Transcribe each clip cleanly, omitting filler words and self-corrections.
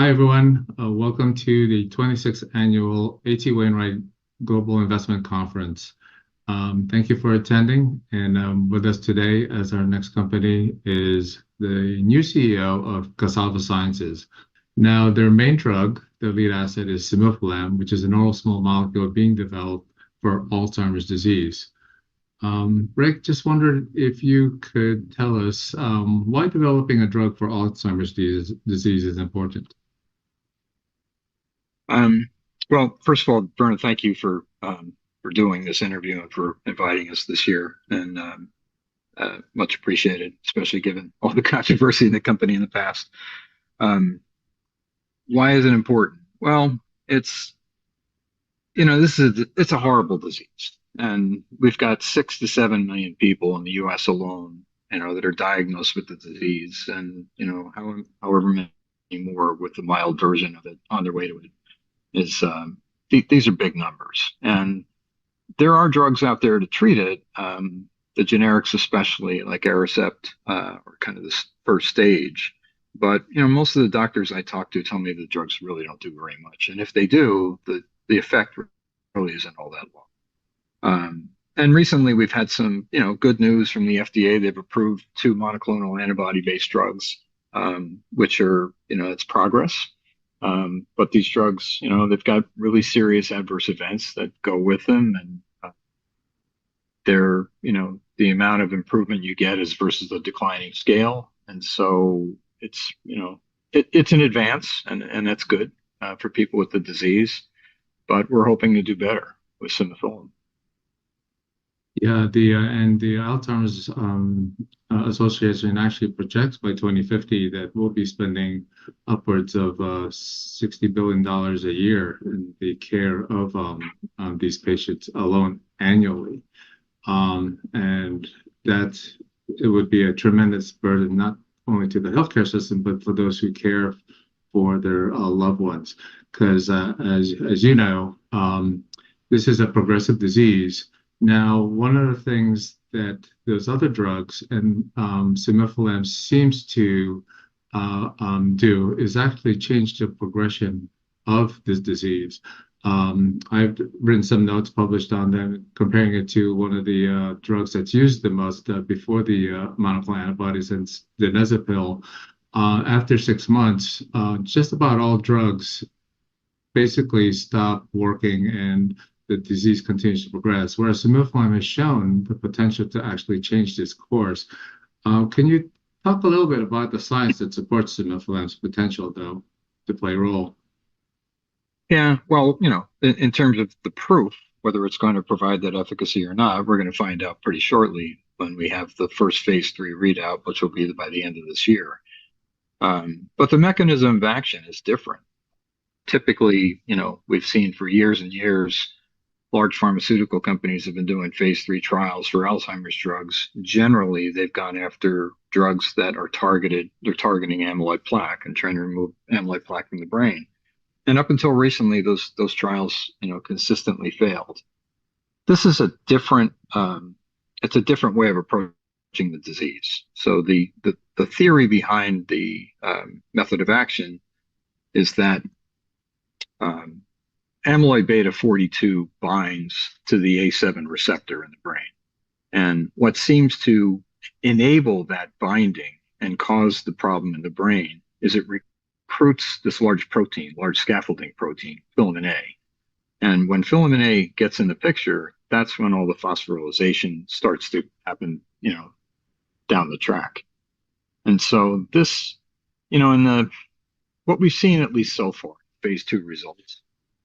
Hi, everyone. Welcome to the 26th Annual A.T. Wainwright Global Investment Conference. Thank you for attending. And with us today as our next company is the new CEO of Cassava Sciences. Now, their main drug, their lead asset, is simufilam, which is an oral small molecule being developed for Alzheimer's disease. Rick, just wondered if you could tell us why developing a drug for Alzheimer's disease is important. Well, first of all, Vernon, thank you for doing this interview and for inviting us this year, and much appreciated, especially given all the controversy in the company in the past. Why is it important? Well, it's a horrible disease, and we've got 6 to 7 million people in the U.S. alone, that are diagnosed with the disease, and however many more with the mild version of it on their way to it. These are big numbers, and there are drugs out there to treat it. The generics, especially like Sept, are kind of this first stage. But most of the doctors I talk to tell me the drugs really don't do very much, and if they do, the effect really isn't all that long. And recently, we've had some good news from the FDA. They've approved 2 monoclonal antibody-based drugs, which are it's progress. But these drugs, they've got really serious adverse events that go with them, and they're, the amount of improvement you get is versus a declining scale, and so it's, it's an advance, and that's good for people with the disease. But we're hoping to do better with simufilam. Yeah, the Alzheimer's Association actually projects by 2050 that we'll be spending upwards of $60 billion a year in the care of these patients alone annually, and it would be a tremendous burden not only to the healthcare system but for those who care for their loved ones, because as you know, this is a progressive disease. Now, one of the things that those other drugs and simufilam seems to do is actually change the progression of this disease. I've written some notes published on them, comparing it to one of the drugs that's used the most before the monoclonal antibodies, and the diazepam. After 6 months, just about all drugs basically stop working and the disease continues to progress, whereas simufilam has shown the potential to actually change this course. Can you talk a little bit about the science that supports simufilam's potential, though, to play a role? Yeah, well, in terms of the proof, whether it's going to provide that efficacy or not, we're going to find out pretty shortly when we have the first phase 3 readout, which will be by the end of this year. But the mechanism of action is different. Typically, we've seen for years and years, large pharmaceutical companies have been doing phase 3 trials for Alzheimer's drugs. Generally, they've gone after drugs that are targeted. They're targeting amyloid plaque and trying to remove amyloid plaque from the brain. And up until recently, those trials, consistently failed. This is a different, it's a different way of approaching the disease. So the theory behind the method of action is that amyloid beta 42 binds to the A7 receptor in the brain. And what seems to enable that binding and cause the problem in the brain is it recruits this large scaffolding protein, filament A. And when filament A gets in the picture, that's when all the phosphorylation starts to happen, down the track. And so this, what we've seen at least so far, phase 2 results,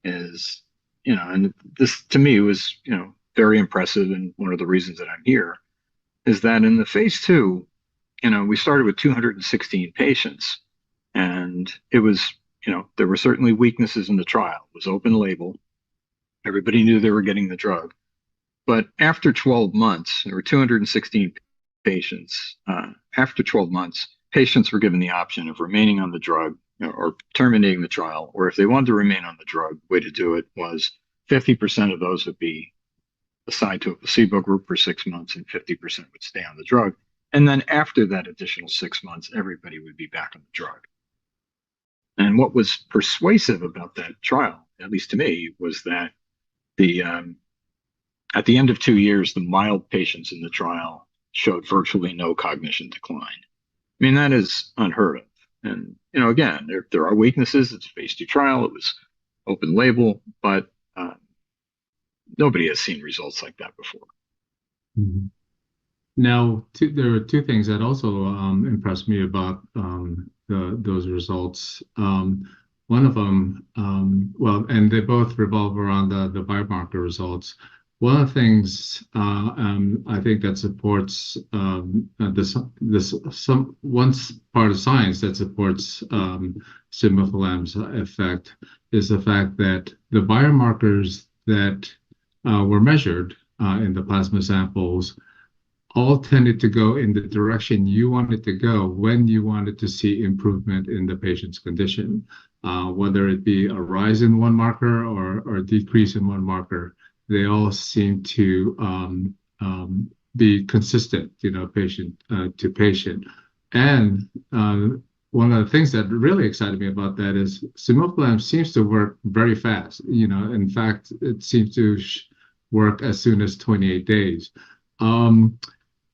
is, and this to me was, very impressive, and one of the reasons that I'm here is that in the phase 2, we started with 216 patients, and it was, there were certainly weaknesses in the trial. It was open label. Everybody knew they were getting the drug. But after 12 months, there were 216 patients. After 12 months, patients were given the option of remaining on the drug, or terminating the trial, or if they wanted to remain on the drug, the way to do it was 50% of those would be assigned to a placebo group for 6 months, and 50% would stay on the drug. And then after that additional 6 months, everybody would be back on the drug. And what was persuasive about that trial, at least to me, was that the at the end of 2 years, the mild patients in the trial showed virtually no cognition decline. I mean, that is unheard of. And, again, there are weaknesses. It's a phase 2 trial. It was open label, but nobody has seen results like that before. Mhm. Now, there are two things that also impressed me about those results. One of them, well, and they both revolve around the biomarker results. One of the things I think that supports one part of science that supports simufilam's effect is the fact that the biomarkers that were measured in the plasma samples all tended to go in the direction you wanted to go when you wanted to see improvement in the patient's condition, whether it be a rise in one marker or a decrease in one marker. They all seem to be consistent, patient to patient. And one of the things that really excited me about that is simufilam seems to work very fast. In fact, it seems to work as soon as 28 days.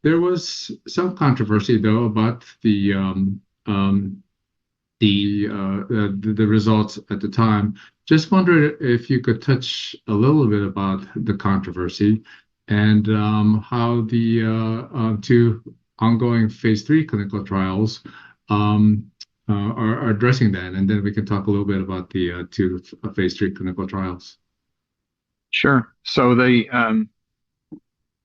There was some controversy, though, about the results at the time. Just wondered if you could touch a little bit about the controversy and how the two ongoing phase 3 clinical trials are addressing that, and then we can talk a little bit about the two phase 3 clinical trials. Sure. So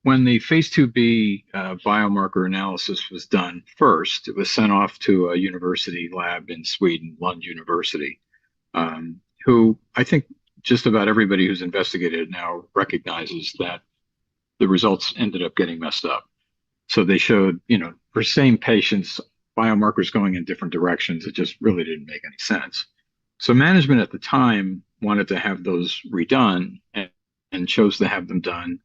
when the phase 2b biomarker analysis was done first, it was sent off to a university lab in Sweden, Lund University, who I think just about everybody who's investigated it now recognizes that the results ended up getting messed up. So they showed, for same patients, biomarkers going in different directions. It just really didn't make any sense. So management at the time wanted to have those redone and chose to have them done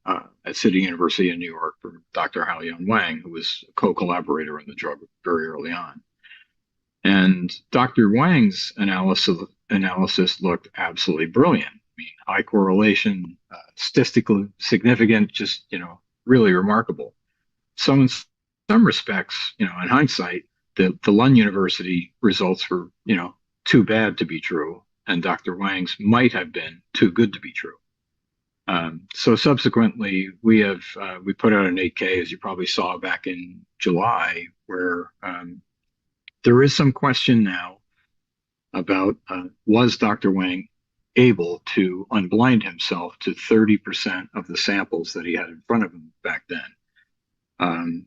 at City University in New York from Dr. Hao-Yuan Wang, who was a co-collaborator on the drug very early on. And Dr. Wang's analysis looked absolutely brilliant. I mean, high correlation, statistically significant, just, really remarkable. So in some respects, in hindsight, the Lund University results were, too bad to be true, and Dr. Wang's might have been too good to be true. So subsequently, we put out an 8K, as you probably saw back in July, where there is some question now about was Dr. Wang able to unblind himself to 30% of the samples that he had in front of him back then.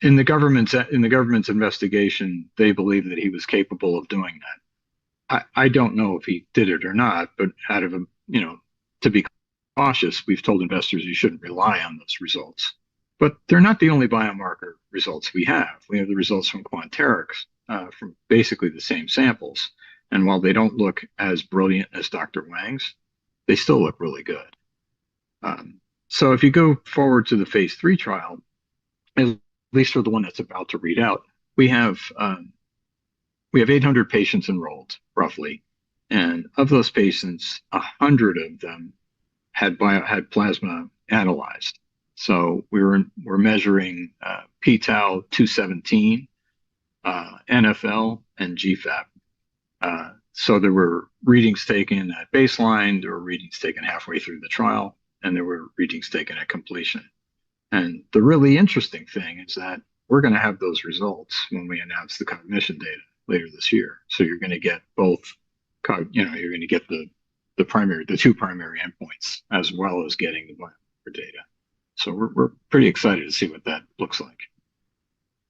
In the government's investigation, they believe that he was capable of doing that. I don't know if he did it or not, but out of to be cautious, we've told investors you shouldn't rely on those results. But they're not the only biomarker results we have. We have the results from Quanterix from basically the same samples. And while they don't look as brilliant as Dr. Wang's, they still look really good. So if you go forward to the phase 3 trial, at least for the one that's about to read out, we have 800 patients enrolled, roughly. And of those patients, 100 of them had plasma analyzed. So we're measuring p-tau 217, NFL, and GFAP. So there were readings taken at baseline, there were readings taken halfway through the trial, and there were readings taken at completion. And the really interesting thing is that we're going to have those results when we announce the cognition data later this year. So you're going to get both, you're going to get the two primary endpoints, as well as getting the biomarker data. So we're pretty excited to see what that looks like.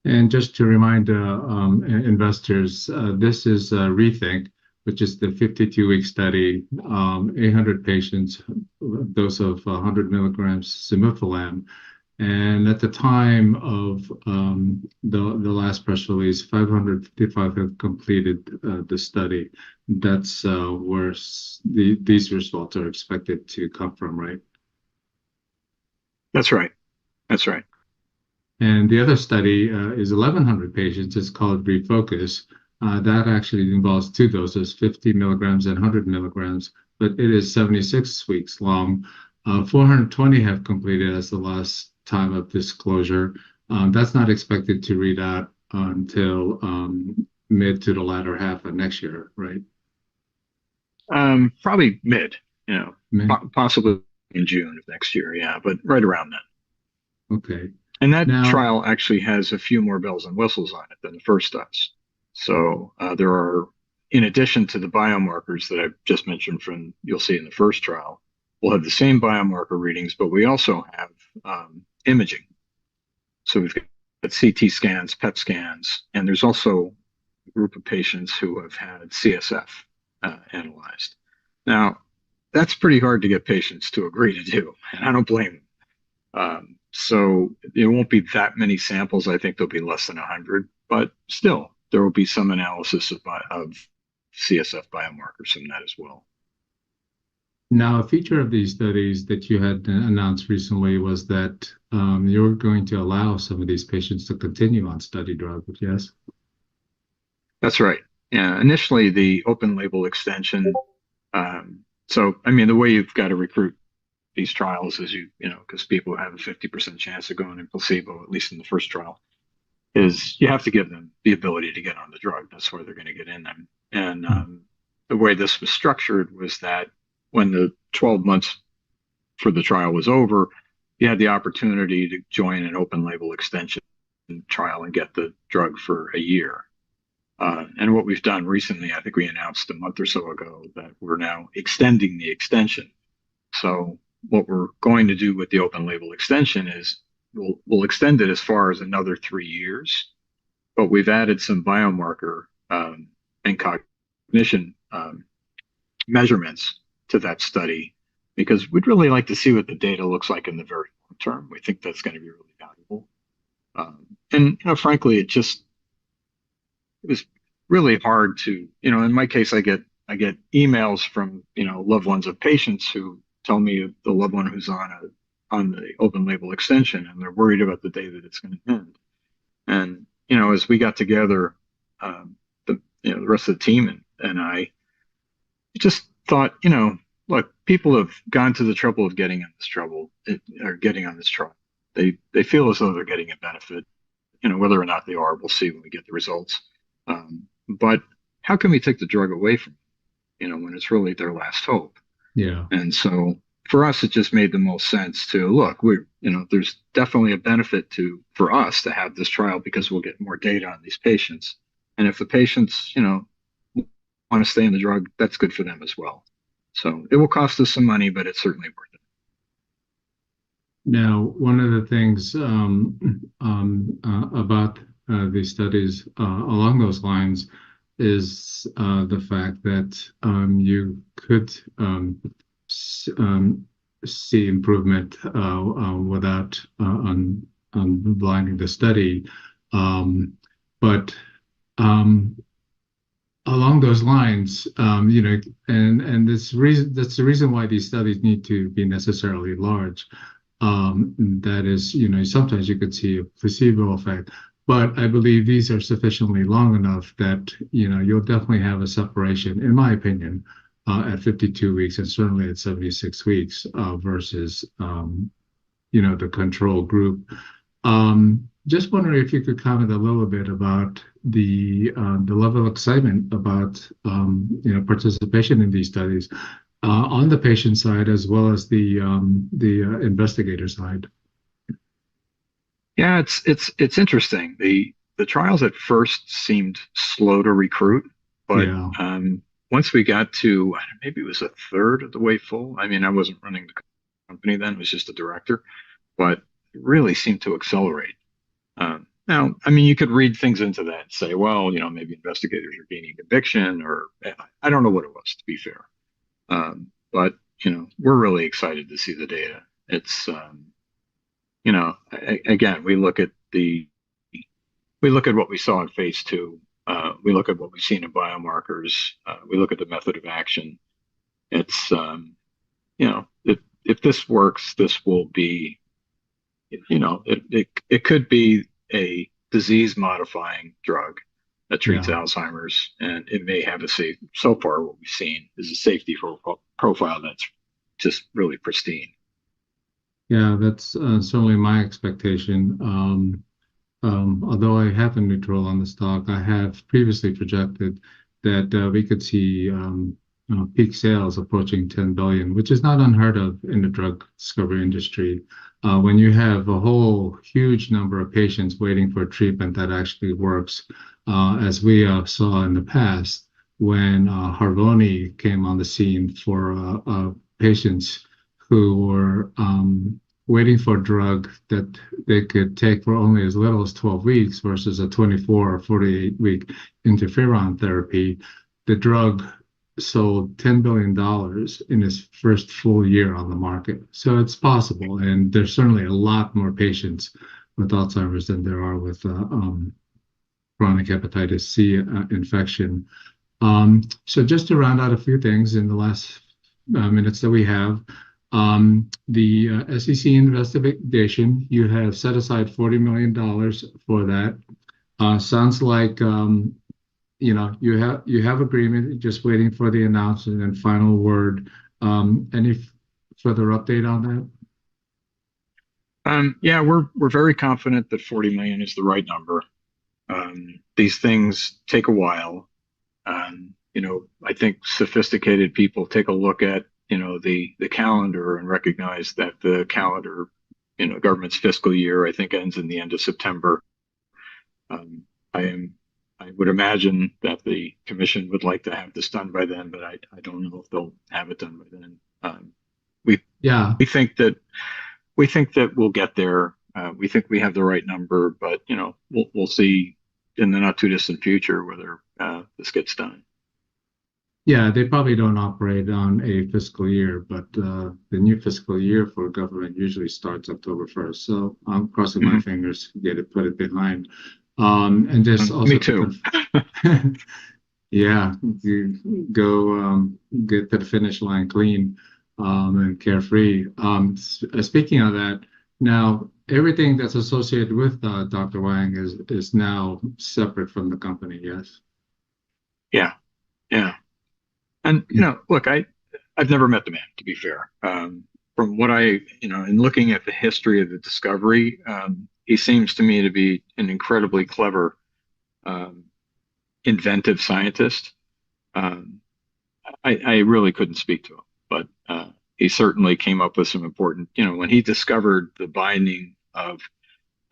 And just to remind investors, this is Rethink, which is the 52-week study, 800 patients, dose of 100 milligrams simufilam. And at the time of the last press release, 555 have completed the study. That's where these results are expected to come from, right? That's right. That's right. And the other study is 1,100 patients. It's called Refocus, that actually involves two doses, 50 milligrams and 100 milligrams, but it is 76 weeks long. 420 have completed as the last time of disclosure. That's not expected to read out until mid to the latter half of next year, right? Probably mid, Mid? possibly in June of next year. Yeah, but right around then. Okay. And that Now, trial actually has a few more bells and whistles on it than the first does. So there are, in addition to the biomarkers that I just mentioned from you'll see in the first trial, we'll have the same biomarker readings, but we also have imaging. So we've got CT scans, PET scans, and there's also a group of patients who have had CSF analyzed. Now, that's pretty hard to get patients to agree to do, and I don't blame them. So there won't be that many samples. I think there'll be less than 100, but still, there will be some analysis of CSF biomarkers from that as well. now, a feature of these studies that you had announced recently was that you're going to allow some of these patients to continue on study drug, yes? That's right. Yeah, initially the open label extension. So, I mean, the way you've got to recruit these trials is because people have a 50% chance of going in placebo, at least in the first trial, is you have to give them the ability to get on the drug. That's where they're going to get in them. And the way this was structured was that when the 12 months for the trial was over, you had the opportunity to join an open label extension trial and get the drug for a year. And what we've done recently, I think we announced a month or so ago that we're now extending the extension. So what we're going to do with the open label extension is we'll extend it as far as another 3 years, but we've added some biomarker and cognition measurements to that study because we'd really like to see what the data looks like in the very long term. We think that's going to be really valuable. And frankly, it was really hard to, in my case, I get emails from, loved ones of patients who tell me the loved one who's on the open label extension and they're worried about the day that it's going to end. And, as we got together, the rest of the team and I just thought, look, people have gone to the trouble of getting on this trial. They feel as though they're getting a benefit, whether or not they are, we'll see when we get the results. But how can we take the drug away from them, when it's really their last hope? Yeah. And so for us, it just made the most sense to look, there's definitely a benefit for us to have this trial because we'll get more data on these patients. And if the patients, want to stay in the drug, that's good for them as well. So it will cost us some money, but it's certainly worth it. Now, one of the things about these studies along those lines is the fact that you could see improvement without unblinding the study. But along those lines, and that's the reason why these studies need to be necessarily large. That is, sometimes you could see a placebo effect, but I believe these are sufficiently long enough that, you'll definitely have a separation, in my opinion, at 52 weeks and certainly at 76 weeks versus, the control group. Just wondering if you could comment a little bit about the level of excitement about, participation in these studies on the patient side as well as the investigator side. Yeah, it's interesting. The trials at first seemed slow to recruit, but Yeah. Once we got to maybe it was a third of the way full. I mean, I wasn't running the company then; it was just a director, but it really seemed to accelerate. Now, I mean, you could read things into that and say, well, maybe investigators are gaining conviction, or I don't know what it was, to be fair. But we're really excited to see the data. It's again, we look at what we saw in phase 2. We look at what we've seen in biomarkers. We look at the method of action. It's if this works, this will be, it could be a disease modifying drug that treats Yeah. Alzheimer's, and it may have a safe. So far, what we've seen is a safety profile that's just really pristine. Yeah, that's certainly my expectation. Although I have a neutral on the stock, I have previously projected that we could see peak sales approaching 10 billion, which is not unheard of in the drug discovery industry. When you have a whole huge number of patients waiting for treatment that actually works, as we saw in the past when Harvoni came on the scene for patients who were waiting for a drug that they could take for only as little as 12 weeks versus a 24 or 48-week interferon therapy. The drug sold $10 billion in its first full year on the market. So it's possible. And there's certainly a lot more patients with Alzheimer's than there are with chronic hepatitis C infection. So just to round out a few things in the last minutes that we have, the SEC investigation, you have set aside $40 million for that. Sounds like you have agreement, just waiting for the announcement and final word. Any further update on that? Yeah, we're very confident that 40 million is the right number. These things take a while. I think sophisticated people take a look at the calendar and recognize that the calendar, government's fiscal year, I think ends in the end of September. I would imagine that the commission would like to have this done by then, but I don't know if they'll have it done by then. We Yeah. we think that we'll get there. We think we have the right number, but we'll see in the not too distant future whether this gets done. Yeah, they probably don't operate on a fiscal year, but the new fiscal year for government usually starts October 1st. So I'm crossing my fingers to get it, put it behind. And just also Me too. Yeah, you go get to the finish line clean and carefree. Speaking of that, now everything that's associated with Dr. Wang is now separate from the company, yes? Yeah, yeah. And look, I've never met the man, to be fair. From what in looking at the history of the discovery, he seems to me to be an incredibly clever, inventive scientist. I really couldn't speak to him, but he certainly came up with some important, when he discovered the binding of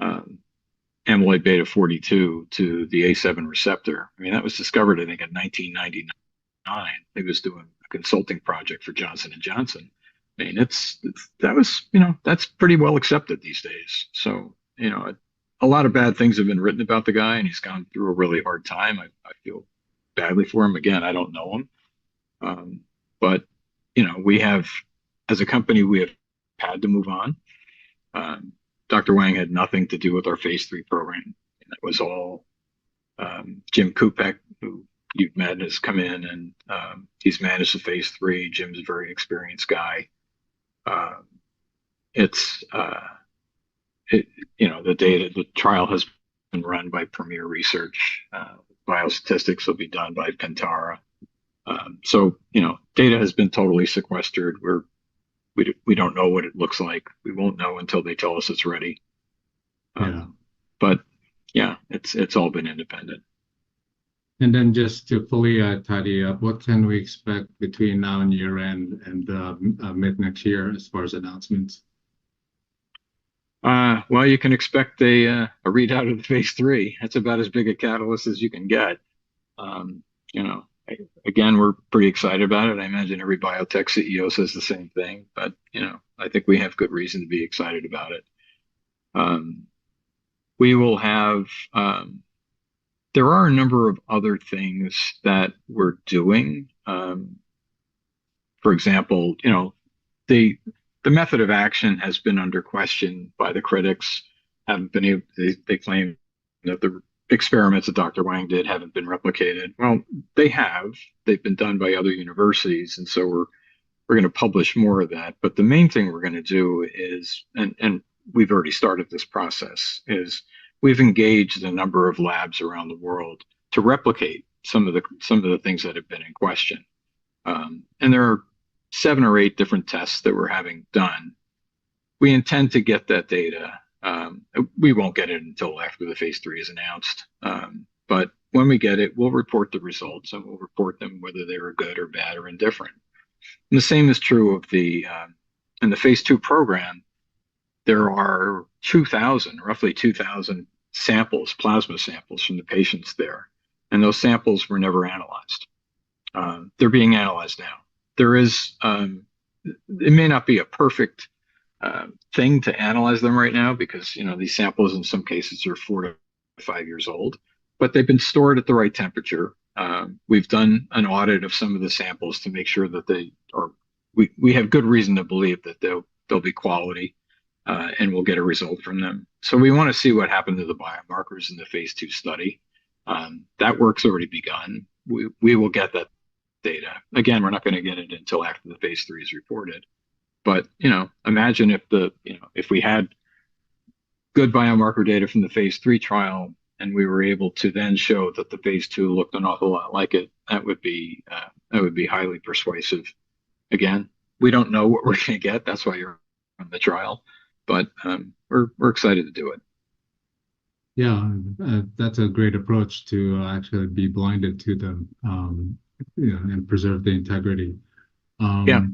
amyloid beta 42 to the A7 receptor. I mean, that was discovered, I think, in 1999. He was doing a consulting project for Johnson and Johnson. I mean, that's pretty well accepted these days. So, a lot of bad things have been written about the guy, and he's gone through a really hard time. I feel badly for him. Again, I don't know him, but we have, as a company, we have had to move on. Dr. Wang had nothing to do with our phase 3 program. And that was all Jim Kupek, who you've met, has come in, and he's managed the phase 3. Jim's a very experienced guy. The trial has been run by Premier Research. Biostatistics will be done by Pentara. So data has been totally sequestered. We don't know what it looks like. We won't know until they tell us it's ready. But yeah, it's all been independent. And then just to fully tidy up, what can we expect between now and year end and mid next year as far as announcements? Well, you can expect a readout of the phase 3. That's about as big a catalyst as you can get. Again, we're pretty excited about it. I imagine every biotech CEO says the same thing, but I think we have good reason to be excited about it. We will have. There are a number of other things that we're doing. For example, the method of action has been under question by the critics. Haven't been able. They claim that the experiments that Dr. Wang did haven't been replicated. Well, they have. They've been done by other universities, and so we're going to publish more of that. But the main thing we're going to do is, and we've already started this process, is we've engaged a number of labs around the world to replicate some of the things that have been in question. And there are 7 or 8 different tests that we're having done. We intend to get that data. We won't get it until after the phase 3 is announced. But when we get it, we'll report the results, and we'll report them whether they were good or bad or indifferent. And the same is true of in the phase 2 program. There are roughly 2,000 samples, plasma samples from the patients there. And those samples were never analyzed. They're being analyzed now. There is, it may not be a perfect thing to analyze them right now because, these samples in some cases are 4 to 5 years old, but they've been stored at the right temperature. We've done an audit of some of the samples to make sure that we have good reason to believe that they'll be quality, and we'll get a result from them. So we want to see what happened to the biomarkers in the phase 2 study. That work's already begun. We will get that data. Again, we're not going to get it until after the phase 3 is reported. But, imagine if we had good biomarker data from the phase 3 trial and we were able to then show that the phase 2 looked an awful lot like it, that would be highly persuasive. Again, we don't know what we're going to get. That's why you're on the trial, but we're excited to do it. Yeah, that's a great approach to actually be blinded to them, and preserve the integrity. Yeah.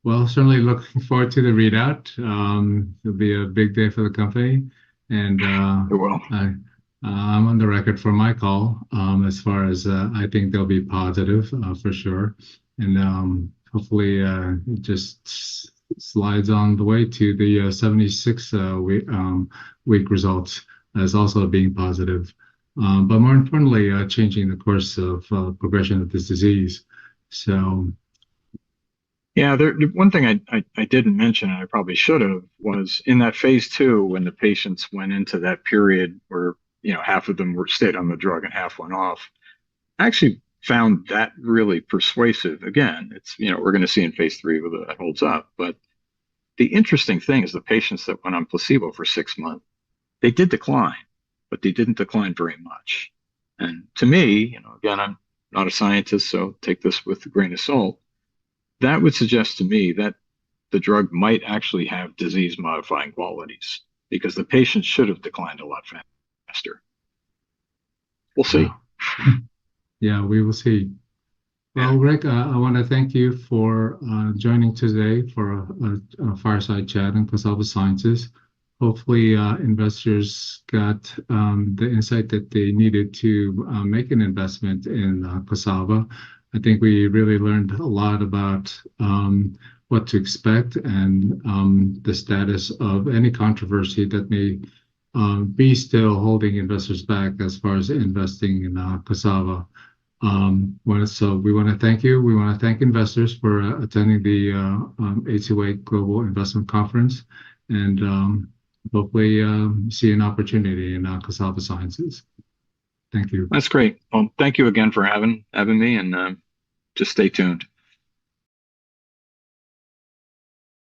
Well, certainly looking forward to the readout. It'll be a big day for the company, and It will. I'm on the record for my call, as far as I think they'll be positive, for sure, and hopefully it just slides on the way to the 76 week results as also being positive, but more importantly, changing the course of progression of this disease. So. Yeah, one thing I didn't mention, and I probably should have, was in that phase 2 when the patients went into that period where half of them stayed on the drug and half went off. I actually found that really persuasive. Again, it's we're going to see in phase 3 whether that holds up. But the interesting thing is the patients that went on placebo for 6 months, they did decline, but they didn't decline very much. And to me, again, I'm not a scientist, so take this with a grain of salt. That would suggest to me that the drug might actually have disease-modifying qualities because the patients should have declined a lot faster. We'll see. Yeah, we will see. Well, Rick, I want to thank you for joining today for a fireside chat on Cassava Sciences. Hopefully, investors got the insight that they needed to make an investment in Cassava. I think we really learned a lot about what to expect and the status of any controversy that may be still holding investors back as far as investing in Cassava. So we want to thank you. We want to thank investors for attending the A2A Global Investment Conference, and hopefully see an opportunity in Cassava Sciences. Thank you. That's great. Well, thank you again for having me, and just stay tuned.